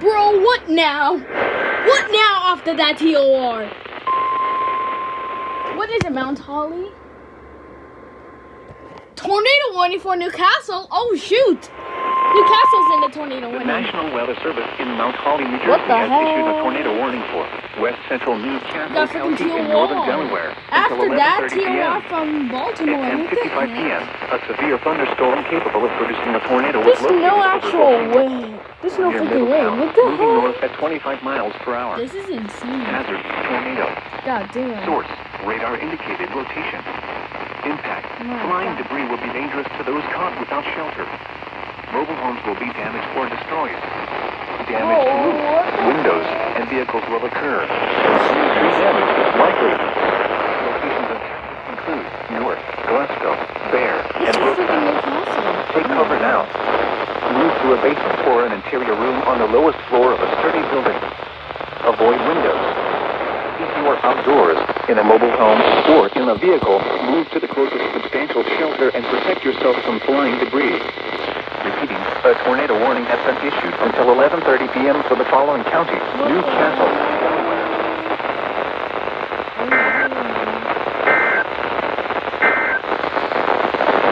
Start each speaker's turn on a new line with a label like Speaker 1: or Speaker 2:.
Speaker 1: Bro, what now? What now after that TOR? What is it, Mount Holly? Tornado warning for Newcastle? Oh, shoot! Newcastle's in the tornado warning.
Speaker 2: The National Weather Service in Mount Holly, New
Speaker 1: What
Speaker 2: Jersey
Speaker 1: the
Speaker 2: has issued a
Speaker 1: heck?
Speaker 2: tornado warning for west central Newcastle
Speaker 1: Got freaking
Speaker 2: County in
Speaker 1: TOR.
Speaker 2: northern Delaware
Speaker 1: After
Speaker 2: until
Speaker 1: that
Speaker 2: 11:30 p.m.
Speaker 1: TOR from Baltimore.
Speaker 2: At
Speaker 1: What the
Speaker 2: 10:55
Speaker 1: heck?
Speaker 2: p.m., a severe thunderstorm capable of producing a tornado was
Speaker 1: There's
Speaker 2: located
Speaker 1: no
Speaker 2: over
Speaker 1: actual
Speaker 2: Baltimore,
Speaker 1: way. There's no
Speaker 2: near
Speaker 1: freaking way.
Speaker 2: Middletown,
Speaker 1: What the
Speaker 2: moving
Speaker 1: heck?
Speaker 2: north at 25 miles per hour.
Speaker 1: This is insane.
Speaker 2: Hazard: tornado.
Speaker 1: God damn.
Speaker 2: Source: radar indicated location. Impact:
Speaker 1: My
Speaker 2: flying
Speaker 1: God.
Speaker 2: debris will be dangerous to those caught without shelter. Mobile homes will be damaged or destroyed. Damage to roofs,
Speaker 1: what the
Speaker 2: windows, and vehicles will occur. Tree damage is likely. Locations of include Newark, Glasgow, Bear,
Speaker 1: It's
Speaker 2: and
Speaker 1: freaking
Speaker 2: Brooklyn.
Speaker 1: Newcastle.
Speaker 2: Take cover now. Move to a basement or an interior room on the lowest floor of a sturdy building. Avoid windows. If you are outdoors, in a mobile home, or in a vehicle, move to the closest substantial shelter and protect yourself from flying debris. Repeating, a tornado warning has been issued until 11:30 p.m. for the following counties: Newcastle,